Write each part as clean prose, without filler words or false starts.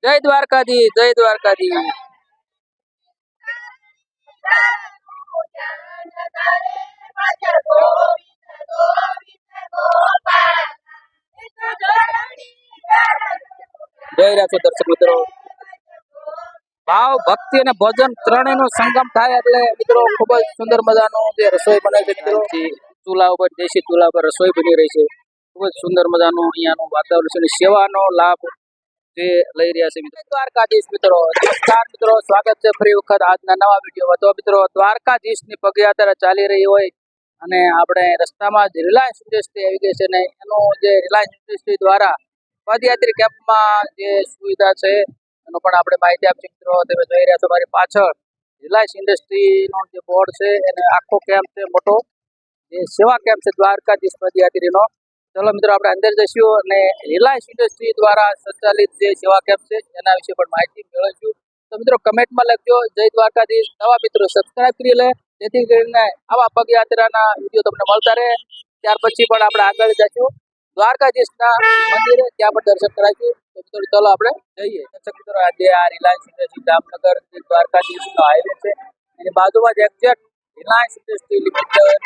જય દ્વારકાધીશ, જય દ્વારકાધીશ. જય રહ્યા છો દર્શક મિત્રો. ભાવ ભક્તિ અને ભોજન ત્રણેયનો સંગમ થાય એટલે મિત્રો ખૂબ જ સુંદર મજાનો જે રસોઈ બને છે મિત્રો. ચૂલા ઉપર દેશી ચૂલા ઉપર રસોઈ બની રહી છે. ખૂબ જ સુંદર મજાનું અહીંયાનું વાતાવરણ છે અને સેવાનો લાભ જે લઈ રહ્યા છે મિત્રો. દ્વારકાધીશ મિત્રો, નમસ્કાર મિત્રો, સ્વાગત છે ફરી વખત આજના નવા વિડીયોમાં. તો મિત્રો દ્વારકાધીશની પગયાત્રા ચાલી રહી હોય અને આપણે રસ્તામાં જ રિલાયન્સ ઇન્ડસ્ટ્રી આવી ગઈ છે ને એનું જે રિલાયન્સ ઇન્ડસ્ટ્રી દ્વારા પદયાત્રી કેમ્પમાં જે સુવિધા છે એનો પણ આપણે માહિતી આપીએ મિત્રો. તમે જોઈ રહ્યા છો મારી પાછળ રિલાયન્સ ઇન્ડસ્ટ્રીનો જે બોર્ડ છે એને આખો કેમ્પ છે મોટો, જે સેવા કેમ્પ છે દ્વારકાધીશ પદયાત્રીનો. ચલો મિત્રો આપણે અંદર જઈશું અને રિલાયન્સ ઇન્ડસ્ટ્રી દ્વારા સંચાલિત જે સેવા કેમ્પ છે એના વિશે પણ માહિતી મેળવીશું. તો મિત્રો કમેન્ટમાં લખજો જય દ્વારકાધીશ. નવા મિત્રો સબસ્ક્રાઇબ કરી લે જેથી કરીને આવા પગયાત્રાના વિડીયો તમને મળતા રહે. ત્યાર પછી પણ આપણે આગળ જઈશું દ્વારકાધીશના મંદિરે, ત્યાં પણ દર્શન કરાવીશું. તો મિત્રો ચલો આપણે જઈએ. દર્શક મિત્રો આજે આ રિલાયન્સ ઇન્ડસ્ટ્રી જામનગર જે દ્વારકાધીશનો હાઈવે છે એની બાજુમાં જ એક્ઝેક્ટ રિલાયન્સ ઇન્ડસ્ટ્રી લિમિટેડ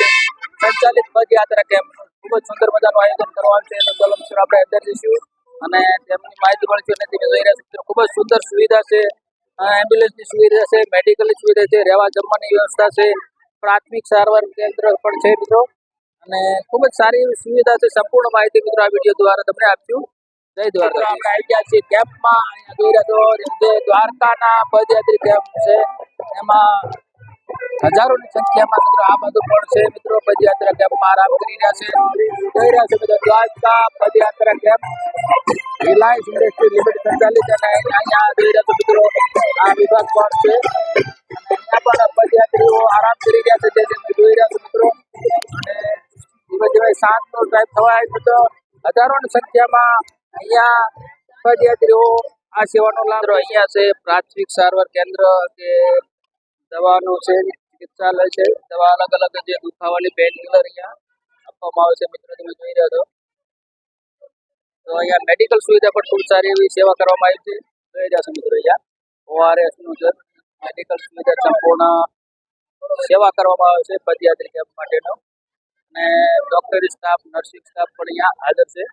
સંચાલિત પદયાત્રા કેમ્પ ખૂબ જ સુંદર મજાનું આયોજન કરવાનું છે. તો ચલો મિત્રો આપણે અંદર જઈશું અને તેમની માહિતી મળશે. અને તમે જોઈ રહ્યા છો મિત્રો ખૂબ જ સુંદર સુવિધા છે. એમ્બ્યુલન્સની સુવિધા છે, મેડિકલની સુવિધા છે, રહેવા જમવાની વ્યવસ્થા છે, પ્રાથમિક સારવાર કેન્દ્ર પણ છે મિત્રો. અને ખૂબ જ સારી એવી સુવિધા છે. સંપૂર્ણ માહિતી મિત્રો આ વિડીયો દ્વારા તમને આપશું. જય દ્વારકા. આપણે આવી ગયા છીએ કેમ્પમાં. અહીંયા જોઈ રહ્યા છો જે દ્વારકાના પદયાત્રી કેમ્પ છે એમાં હજારોની સંખ્યામાં મિત્રો આ બધું પણ છે મિત્રો. પદયાત્રા કેમ્પમાં આરામ કરી રહ્યા છે. જોઈ રહ્યા છે મિત્રો દ્વારકા પદયાત્રા કેમ્પ રિલાયન્સ ઇન્ડસ્ટ્રી લિમિટેડ સંચાલિત. અને અહીંયા જોઈ રહ્યા છો મિત્રો આ વિભાગ પણ છે અને અહીંયા પણ પદયાત્રીઓ આરામ કરી રહ્યા છે જે તમે જોઈ રહ્યા છો મિત્રો. અને ધીમે ધીમે શાંતનો ટાઈમ થવા આવ્યો તો હજારોની સંખ્યામાં અહીંયા પદયાત્રીઓ આ સેવાનો લાભ. અહીંયા છે પ્રાથમિક સારવાર કેન્દ્ર કે દવાનું છે, ચિકિત્સાલય છે, દવા અલગ અલગ જે દુખાવાની પેન કિલર અહીંયા આપવામાં આવે છે મિત્રો. તમે જોઈ રહ્યા છો તો અહીંયા મેડિકલ સુવિધા પણ ખૂબ સારી એવી સેવા કરવામાં આવી છે. જોઈ રહ્યા છો મિત્રો અહીંયા ORS નું છે મેડિકલ સુવિધા સંપૂર્ણ સેવા કરવામાં આવે છે પદયાત્રી કેમ્પ માટેનો. અને ડોક્ટરી સ્ટાફ, નર્સિંગ સ્ટાફ પણ અહીંયા હાજર છે.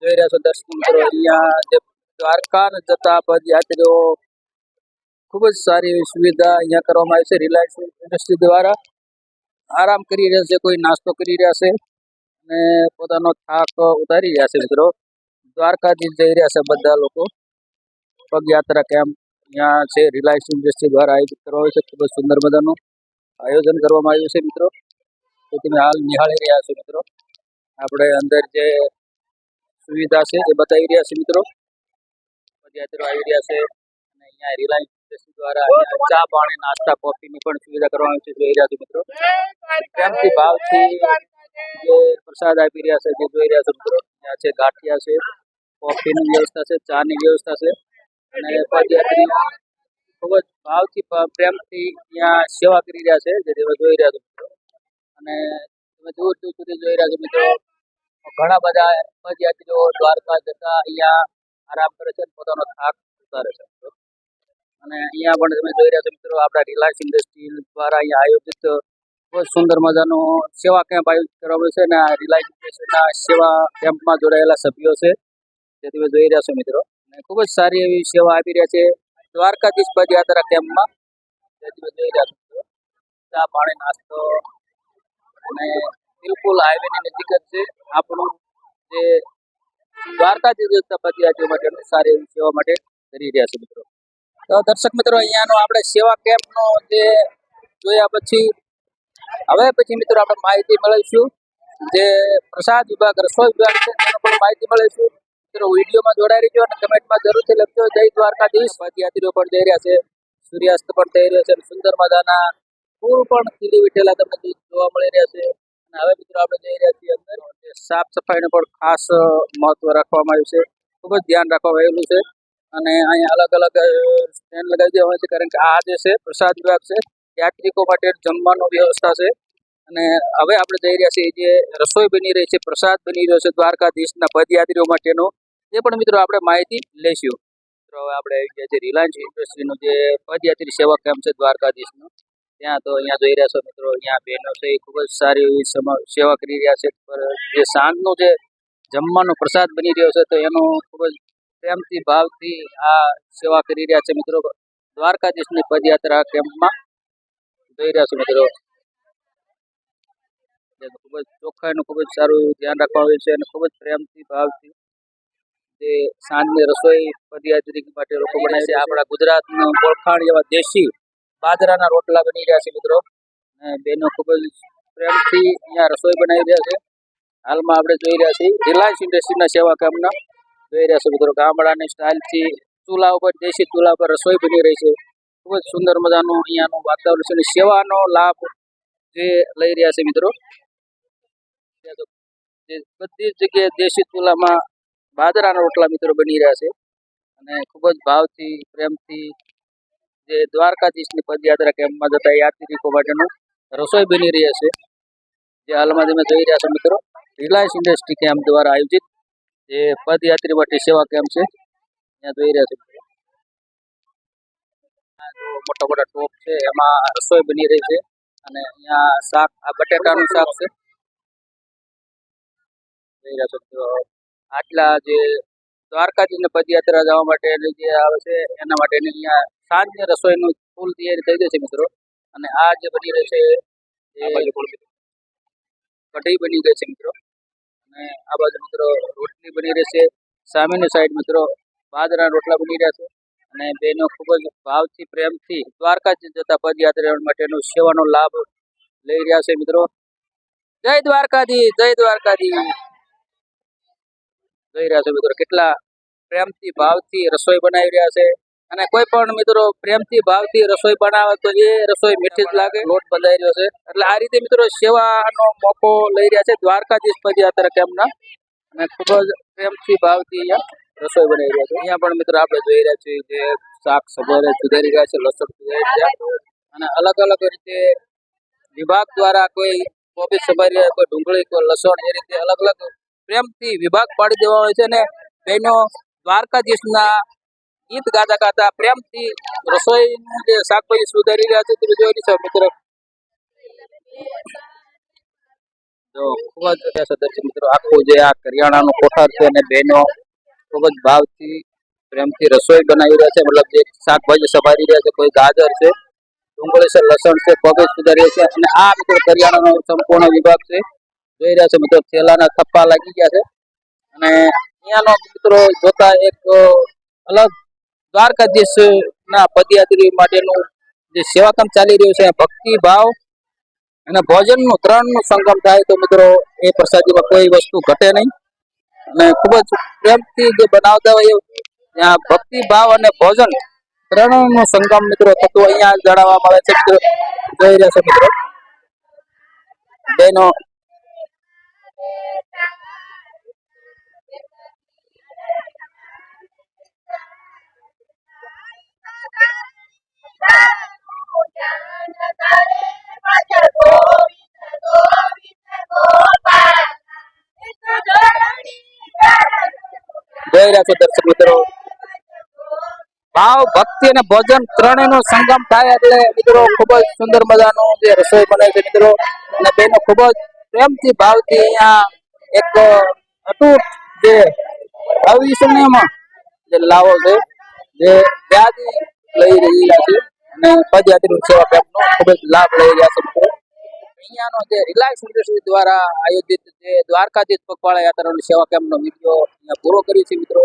જોઈ રહ્યા છો દર્શક મિત્રો અહીંયા જે દ્વારકા જતા પદયાત્રીઓ ખૂબ જ સારી એવી સુવિધા અહીંયા કરવામાં આવી છે રિલાયન્સ ઇન્ડસ્ટ્રી દ્વારા. આરામ કરી રહ્યા છે, કોઈ નાસ્તો કરી રહ્યા છે અને પોતાનો થાક ઉતારી રહ્યા છે મિત્રો. દ્વારકાથી જઈ રહ્યા છે બધા લોકો. પગયાત્રા કેમ્પ અહીંયા છે રિલાયન્સ ઇન્ડસ્ટ્રી દ્વારા આયોજિત કરવામાં આવ્યું છે. ખૂબ જ સુંદર મજાનું આયોજન કરવામાં આવ્યું છે મિત્રો. તો તમે હાલ નિહાળી રહ્યા છો મિત્રો. આપણે અંદર જે સુવિધા છે એ બતાવી રહ્યા છે મિત્રો. પદયાત્રીઓ આવી રહ્યા છે અને અહીંયા રિલાયન્સ ઇન્ડસ્ટ્રી દ્વારા અહીંયા ચા પાણી નાસ્તા કોફીની પણ સુવિધા કરવામાં આવી છે. જોઈ રહ્યા છો મિત્રો પ્રેમથી ભાવથી જે પ્રસાદ આપી રહ્યા છે જે જોઈ રહ્યા છો મિત્રો. ત્યાં છે ગાંઠિયા છે, કોફીની વ્યવસ્થા છે, ચાની વ્યવસ્થા છે અને પદયાત્રીઓ ખૂબ જ ભાવથી પ્રેમથી અહીંયા સેવા કરી રહ્યા છે જે તમે જોઈ રહ્યા છો મિત્રો. અને તમે દૂર દૂર સુધી જોઈ રહ્યા છો મિત્રો ઘણા બધા પદયાત્રીઓ દ્વારકા જતા અહીંયા આરામ કરે છે, પોતાનો થાક ઉતારે છે. અને અહીંયા પણ તમે જોઈ રહ્યા છો મિત્રો આપણા રિલાયન્સ ઇન્ડસ્ટ્રી દ્વારા અહીંયા આયોજિત ખૂબ જ સુંદર મજાનો સેવા કેમ્પ આયોજિત કરવામાં છે. અને આ રિલાયન્સ ઇન્ડસ્ટ્રીના સેવા કેમ્પમાં જોડાયેલા સભ્યો છે જે તમે જોઈ રહ્યા છો મિત્રો. અને ખૂબ જ સારી એવી સેવા આપી રહ્યા છે દ્વારકાધીશ પદયાત્રા કેમ્પમાં જે તમે જોઈ રહ્યા છો મિત્રો. ચા પાણી નાસ્તો અને બિલકુલ હાઈવેની નજીક જ છે આપણું જે દ્વારકાધીશ પદયાત્રીઓ માટે સારી એવી સેવા માટે કરી રહ્યા છે મિત્રો. તો દર્શક મિત્રો અહીંયાનો આપણે સેવા કેમ્પનો જે જોયા પછી મિત્રો આપણે માહિતી મેળવીશું જે પ્રસાદ વિભાગ, રસોઈ વિભાગ છે તેનો પણ માહિતી મેળવીશું મિત્રો. વિડીયોમાં જોડાઈ રહીજો અને કમેન્ટમાં જરૂરથી લખજો જય દ્વારકાધીશ. પદયાત્રીઓ પણ જઈ રહ્યા છે, સૂર્યાસ્ત પણ થઈ રહ્યો છે અને સુંદર મજાના ફૂલ પણ ખીલી ઉઠેલા તમને જોવા મળી રહ્યા છે. અને હવે મિત્રો આપણે જઈ રહ્યા છીએ અંદર. સાફ સફાઈનું પણ ખાસ મહત્વ રાખવામાં આવ્યું છે, ખૂબ જ ધ્યાન રાખવામાં આવેલું છે. અને અહીંયા અલગ અલગ સ્ટેન્ડ લગાવી દેવામાં આવે છે કારણ કે આ જે છે પ્રસાદ વિભાગ છે, યાત્રિકો માટે જમવાની વ્યવસ્થા છે. અને હવે આપણે જઈ રહ્યા છીએ જે રસોઈ બની રહી છે, પ્રસાદ બની રહ્યો છે દ્વારકાધીશના પદયાત્રીઓ માટેનો એ પણ મિત્રો આપણે માહિતી લઈશું. મિત્રો હવે આપણે આવી ગયા છે રિલાયન્સ ઇન્ડસ્ટ્રીનું જે પદયાત્રી સેવા કેમ્પ છે દ્વારકાધીશનું. ત્યાં તો અહીંયા જોઈ રહ્યા છો મિત્રો, અહીંયા બહેનો છે એ ખૂબ જ સારી એવી સેવા કરી રહ્યા છે. પર જે સાંજનો જે જમવાનો પ્રસાદ બની રહ્યો છે તો એનો ખૂબ જ પ્રેમથી ભાવથી આ સેવા કરી રહ્યા છે મિત્રો. દ્વારકાધીશની પદયાત્રા કેમ્પમાં જોઈ રહ્યા છો મિત્રો, ખૂબ જ ચોખ્ખાઈનું ખૂબ જ સારું ધ્યાન રાખવામાં આવ્યું છે અને ખૂબ જ પ્રેમથી ભાવથી જે સાંજની રસોઈ પદયાત્રી માટે લોકો બનાવે છે. આપણા ગુજરાતનું ઓળખાણ એવા દેશી બાજરાના રોટલા બની રહ્યા છે મિત્રો, અને બેનો ખૂબ જ પ્રેમથી અહીંયા રસોઈ બનાવી રહ્યા છે. હાલમાં આપણે જોઈ રહ્યા છીએ રિલાયન્સ ઇન્ડસ્ટ્રીના સેવા કામના જોઈ રહ્યા છે મિત્રો. ગામડાની સ્ટાઇલથી ચૂલા ઉપર, દેશી ચૂલા ઉપર રસોઈ બની રહી છે. ખૂબ જ સુંદર મજાનું અહીંયાનું વાતાવરણ છે અને સેવાનો લાભ જે લઈ રહ્યા છે મિત્રો. બધી જ જગ્યાએ દેશી ચૂલામાં બાજરાના રોટલા મિત્રો બની રહ્યા છે અને ખૂબ જ ભાવથી પ્રેમથી જે દ્વારકાધીશની પદયાત્રા કેમ્પમાં જતા યાત્રિકો માટેનું રસોઈ બની રહી છે. જે હાલમાં તમે જોઈ રહ્યા છો મિત્રો, રિલાયન્સ ઇન્ડસ્ટ્રી કેમ્પ દ્વારા આયોજિત જે પદયાત્રી માટે સેવા કેમ્પ છે, ત્યાં જોઈ રહ્યા છો. મોટા મોટા ટોપ છે એમાં રસોઈ બની રહી છે અને અહીંયા શાક, આ બટેટાનું શાક છે જોઈ રહ્યા છો. આટલા જે દ્વારકાધીશને પદયાત્રા જવા માટે જે આવે છે એના માટે અહીંયા સાંજની રસોઈનું ફૂલ તૈયારી થઈ ગઈ છે મિત્રો. અને આ જે બની રહી છે એ કઢી બની ગઈ છે મિત્રો, અને આ બાજુ મિત્રો રોટલી બની રહી છે. સામેની સાઈડ મિત્રો બાજરાના રોટલા બની રહ્યા છે અને બેનો ખૂબ જ ભાવથી પ્રેમથી દ્વારકાધીશ જતા પદયાત્રીઓ માટેનો સેવાનો લાભ લઈ રહ્યા છે મિત્રો. જય દ્વારકાધીશ, જય દ્વારકાધીશ. જોઈ રહ્યા છો મિત્રો કેટલા પ્રેમથી ભાવથી રસોઈ બનાવી રહ્યા છે. અને કોઈ પણ મિત્રો પ્રેમથી ભાવથી રસોઈ બનાવે તો એ રસોઈ મીઠી જ લાગે. લોટ બંધાઈ રહ્યો છે એટલે આ રીતે મિત્રો સેવાનો મોકો લઈ રહ્યા છે દ્વારકાધીશ પદયાત્રા કેમ્પના, અને ખૂબ જ પ્રેમથી ભાવથી અહીંયા રસોઈ બનાવી રહ્યા છે. અહીંયા પણ મિત્રો આપણે જોઈ રહ્યા છીએ જે શાક સવારે સુધારી રહ્યા છે, લસણ સુધારી રહ્યા, અને અલગ અલગ રીતે વિભાગ દ્વારા કોઈ કોબી સવારી રહ્યા, કોઈ ડુંગળી, કોઈ લસણ, એ રીતે અલગ અલગ પ્રેમથી વિભાગ પાડી દેવા હોય છે. ને બહેનો દ્વારકાધીશના ગીત ગાતા ગાતા પ્રેમથી રસોઈનું જે શાકભાજી સુધારી રહ્યા છે તે જોઈ રહી છે મિત્રો. તો ખૂબ જ સદસ્ય મિત્રો આખું જે આ કરિયાણાનું કોઠાર છે અને બહેનો ખૂબ જ ભાવથી પ્રેમથી રસોઈ બનાવી રહ્યા છે. મતલબ જે શાકભાજી સવારી રહ્યા છે, કોઈ ગાજર છે, ડુંગળી છે, લસણ છે, કોબીજ સુધારી છે. અને આ મિત્રો કરિયાણાનો સંપૂર્ણ વિભાગ છે જોઈ રહ્યા છે મિત્રો. થેલાના થપ્પા લાગી ગયા છે અને અહીંયાનો મિત્રો જોતા એક અલગ દ્વારકાધીશ ના પદયાત્રી માટેનું જે સેવા કામ ચાલી રહ્યું છે, ભક્તિ ભાવ અને ભોજનનું ત્રણનું સંગમ થાય તો મિત્રો એ પ્રસાદીમાં કોઈ વસ્તુ ઘટે નહીં. અને ખૂબ જ પ્રેમથી જે બનાવતા હોય ત્યાં ભક્તિ ભાવ અને ભોજન ત્રણનું સંગમ મિત્રો થતું અહીંયા જણાવવામાં આવે છે મિત્રો. જોઈ રહ્યા છે મિત્રો બેનો જોઈ રહ્યા છો દર્શક મિત્રો, ભાવ ભક્તિ અને ભોજન ત્રણેયનો સંગમ થાય એટલે મિત્રો ખૂબ જ સુંદર મજાનું જે રસોઈ બને છે મિત્રો. અને બેનો ખૂબ જ પ્રેમથી ભાવથી અહીંયા એક અતૂટ જે અવિસ્મરણીયમાં જે લાવો છે જે યાદી લઈ રહ્યા છે અને પદયાત્રી સેવા કેમ્પનો ખૂબ જ લાભ લઈ રહ્યા છે મિત્રો. અહીંયાનો જે રિલાયન્સ ઇન્ડસ્ટ્રી દ્વારા આયોજિત જે દ્વારકાધીશ પગપાળા યાત્રાનો સેવા કેમ્પનો વિડીયો અહીંયા પૂરો કરી છે મિત્રો.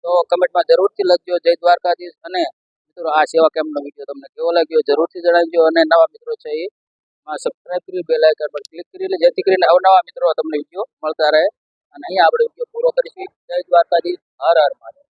તો કમેન્ટમાં જરૂરથી લખજો જય દ્વારકાધીશ. અને મિત્રો આ સેવા કેમ્પનો વિડીયો તમને કેવો લાગ્યો જરૂરથી જણાવજો. અને નવા મિત્રો છે એ સબસ્ક્રાઇબ કરી બેલ આઇકન પર ક્લિક કરી લે જેથી કરીને અવનવા મિત્રો તમને વિડીયો મળતા રહે. અને અહીંયા આપણે વિડીયો પૂરો કરીશું. જય દ્વારકાધીશ, હર હર મહાદેવ.